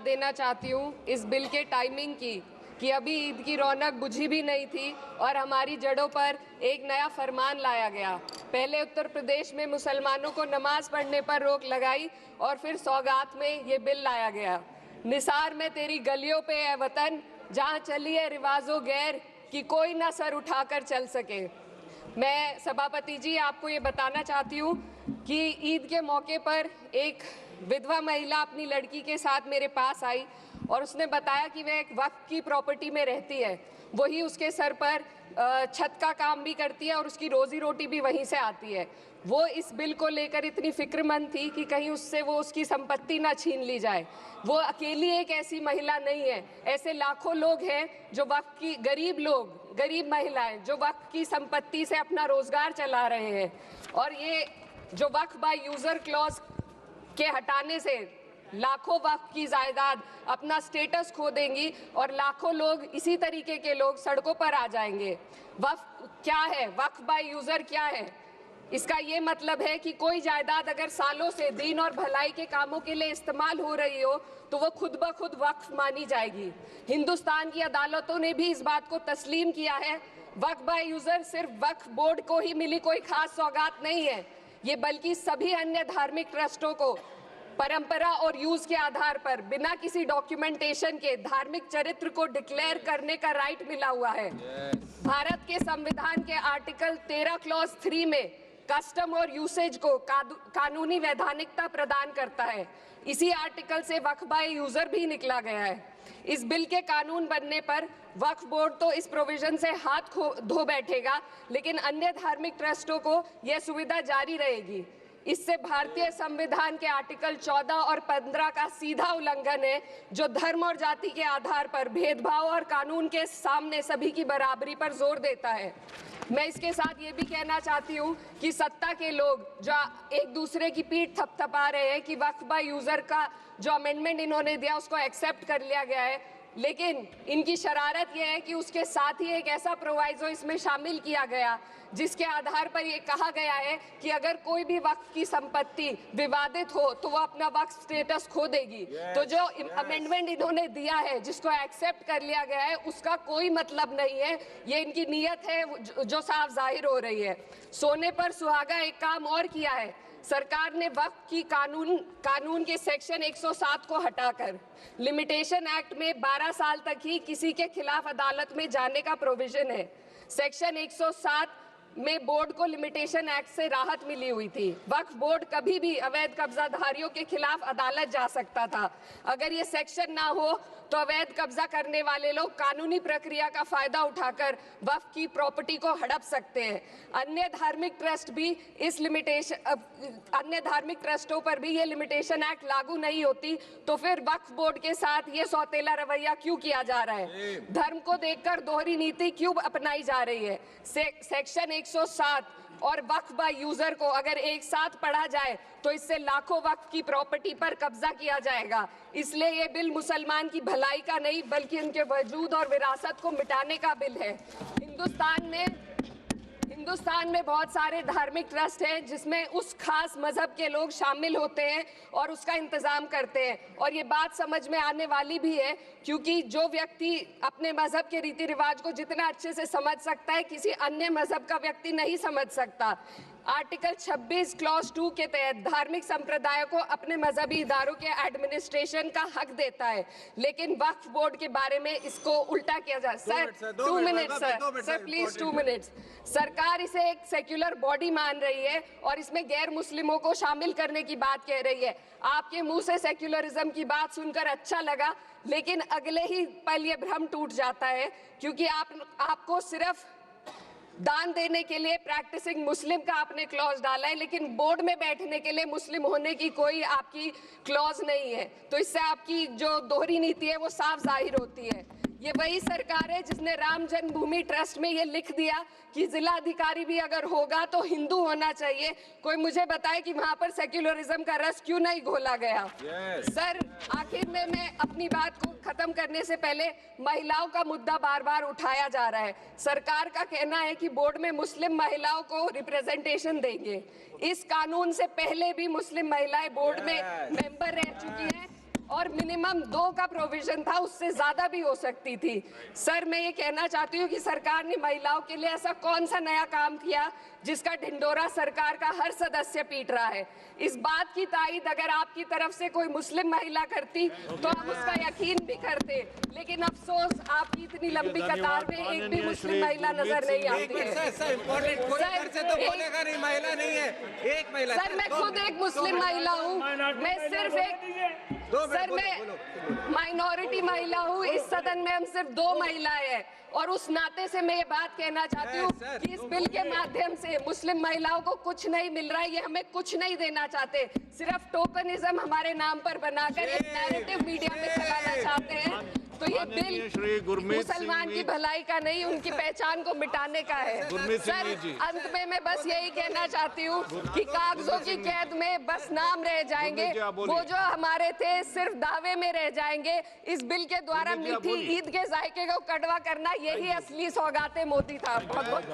देना चाहती हूँ इस बिल के टाइमिंग की कि अभी ईद की रौनक बुझी भी नहीं थी और हमारी जड़ों पर एक नया फरमान लाया गया। पहले उत्तर प्रदेश में मुसलमानों को नमाज पढ़ने पर रोक लगाई और फिर सौगात में ये बिल लाया गया। निसार में तेरी गलियों पे है वतन, जहाँ चली है रिवाजों गैर कि कोई ना सर उठाकर चल सके। मैं सभापति जी आपको ये बताना चाहती हूँ कि ईद के मौके पर एक विधवा महिला अपनी लड़की के साथ मेरे पास आई और उसने बताया कि वह एक वक्फ की प्रॉपर्टी में रहती है, वही उसके सर पर छत का काम भी करती है और उसकी रोजी रोटी भी वहीं से आती है। वो इस बिल को लेकर इतनी फिक्रमंद थी कि कहीं उससे वो उसकी संपत्ति ना छीन ली जाए। वो अकेली एक ऐसी महिला नहीं है, ऐसे लाखों लोग हैं जो वक्फ की गरीब महिलाएं जो वक्फ की संपत्ति से अपना रोजगार चला रहे हैं। और ये जो वक्फ बाय यूजर क्लॉज के हटाने से लाखों वक्फ की जायदाद अपना स्टेटस खो देंगी और लाखों लोग इसी तरीके के लोग सड़कों पर आ जाएंगे। वक्फ क्या है? वक्फ बाय यूजर क्या है? इसका ये मतलब है कि कोई जायदाद अगर सालों से दीन और भलाई के कामों के लिए इस्तेमाल हो रही हो तो वो खुद ब खुद वक्फ मानी जाएगी। हिंदुस्तान की अदालतों ने भी इस बात को तस्लीम किया है। वक्फ बाय यूजर सिर्फ वक्फ बोर्ड को ही मिली कोई खास सौगात नहीं है, ये बल्कि सभी अन्य धार्मिक ट्रस्टों को परंपरा और यूज के आधार पर बिना किसी डॉक्यूमेंटेशन के धार्मिक चरित्र को डिक्लेयर करने का राइट मिला हुआ है। भारत के संविधान के आर्टिकल 13 क्लॉज 3 में कस्टम और यूसेज को कानूनी वैधानिकता प्रदान करता है। इसी आर्टिकल से वक्फ बाय यूजर भी निकला गया है। इस बिल के कानून बनने पर वक्फ बोर्ड तो इस प्रोविजन से हाथ धो बैठेगा, लेकिन अन्य धार्मिक ट्रस्टों को यह सुविधा जारी रहेगी। इससे भारतीय संविधान के आर्टिकल 14 और 15 का सीधा उल्लंघन है, जो धर्म और जाति के आधार पर भेदभाव और कानून के सामने सभी की बराबरी पर जोर देता है। मैं इसके साथ ये भी कहना चाहती हूँ कि सत्ता के लोग जो एक दूसरे की पीठ थपथपा रहे हैं कि वक्फ बाय यूजर का जो अमेंडमेंट इन्होंने दिया उसको एक्सेप्ट कर लिया गया है, लेकिन इनकी शरारत यह है कि उसके साथ ही एक ऐसा प्रोवाइजो इसमें शामिल किया गया जिसके आधार पर यह कहा गया है कि अगर कोई भी वक्फ की संपत्ति विवादित हो तो वो अपना वक्फ स्टेटस खो देगी। तो जो अमेंडमेंट इन्होंने दिया है, जिसको एक्सेप्ट कर लिया गया है, उसका कोई मतलब नहीं है। ये इनकी नीयत है जो साफ जाहिर हो रही है। सोने पर सुहागा एक काम और किया है। सरकार ने वक्फ की कानून के सेक्शन 107 को हटाकर लिमिटेशन एक्ट में 12 साल तक ही किसी के खिलाफ अदालत में जाने का प्रोविजन है। सेक्शन 107 में बोर्ड को लिमिटेशन एक्ट से राहत मिली हुई थी। वक्फ बोर्ड कभी भी अवैध कब्जाधारियों के खिलाफ अदालत जा सकता था। अगर ये सेक्शन ना हो तो अवैध कब्जा करने वाले लोग कानूनी प्रक्रिया का फायदा उठाकर वक्फ की प्रॉपर्टी को हड़प सकते हैं। अन्य धार्मिक ट्रस्टों पर भी ये लिमिटेशन एक्ट लागू नहीं होती, तो फिर वक्फ बोर्ड के साथ ये सौतेला रवैया क्यों किया जा रहा है? धर्म को देखकर दोहरी नीति क्यों अपनाई जा रही है? सेक्शन 107 और वक्फ बाय यूजर को अगर एक साथ पढ़ा जाए तो इससे लाखों वक्फ की प्रॉपर्टी पर कब्जा किया जाएगा। इसलिए ये बिल मुसलमान की भलाई का नहीं बल्कि उनके वजूद और विरासत को मिटाने का बिल है। हिंदुस्तान में बहुत सारे धार्मिक ट्रस्ट हैं जिसमें उस खास मजहब के लोग शामिल होते हैं और उसका इंतजाम करते हैं। और ये बात समझ में आने वाली भी है, क्योंकि जो व्यक्ति अपने मजहब के रीति रिवाज को जितना अच्छे से समझ सकता है, किसी अन्य मजहब का व्यक्ति नहीं समझ सकता। आर्टिकल 26 क्लॉज 2 के तहत धार्मिक संप्रदायों को अपने मजहबी इदारों के एडमिनिस्ट्रेशन का हक देता है, लेकिन वक्फ बोर्ड के बारे में इसको उल्टा किया जा। Sir 2 minute sir please 2 minutes. सरकार इसे एक सेक्युलर बॉडी मान रही है और इसमें गैर मुस्लिमों को शामिल करने की बात कह रही है। आपके मुंह से सेक्युलरिज्म की बात सुनकर अच्छा लगा, लेकिन अगले ही पल ये भ्रम टूट जाता है, क्योंकि आपको सिर्फ दान देने के लिए प्रैक्टिसिंग मुस्लिम का आपने क्लॉज डाला है, लेकिन बोर्ड में बैठने के लिए मुस्लिम होने की कोई आपकी क्लॉज नहीं है। तो इससे आपकी जो दोहरी नीति है वो साफ जाहिर होती है। ये वही सरकार है जिसने राम जन्मभूमि ट्रस्ट में ये लिख दिया कि जिला अधिकारी भी अगर होगा तो हिंदू होना चाहिए। कोई मुझे बताए कि वहां पर सेक्युलरिज्म का रस क्यों नहीं घोला गया? सर आखिर में मैं अपनी बात को खत्म करने से पहले महिलाओं का मुद्दा बार बार उठाया जा रहा है। सरकार का कहना है कि बोर्ड में मुस्लिम महिलाओं को रिप्रेजेंटेशन देंगे। इस कानून से पहले भी मुस्लिम महिलाएं बोर्ड में मेंबर रह चुकी हैं और मिनिमम 2 का प्रोविजन था, उससे ज्यादा भी हो सकती थी। सर मैं ये कहना चाहती हूँ कि सरकार ने महिलाओं के लिए ऐसा कौन सा नया काम किया जिसका ढिंडोरा सरकार का हर सदस्य पीट रहा है। इस बात की तायीद अगर आपकी तरफ से कोई मुस्लिम महिला करती तो आप उसका यकीन भी करते, लेकिन अफसोस आपकी इतनी लंबी कतार में एक भी मुस्लिम महिला नजर नहीं आती है। सर मैं खुद एक मुस्लिम महिला हूँ, मैं सिर्फ एक सर मैं माइनॉरिटी महिला हूँ। इस सदन में हम सिर्फ 2 महिलाएं हैं और उस नाते से मैं ये बात कहना चाहती हूँ कि इस बिल के माध्यम से मुस्लिम महिलाओं को कुछ नहीं मिल रहा है, ये हमें कुछ नहीं देना चाहते, सिर्फ टोकनिज्म हमारे नाम पर बनाकर एक नैरेटिव मीडिया में चलाना चाहते हैं। तो ये बिल मुसलमान की भलाई का नहीं, उनकी पहचान को मिटाने का है। सर अंत में मैं बस यही कहना चाहती हूँ कि कागजों की कैद में बस नाम रह जाएंगे, वो जो हमारे थे सिर्फ दावे में रह जाएंगे। इस बिल के द्वारा मीठी ईद के जायके को कड़वा करना, यही असली सौगाते मोती था। बहुत बहुत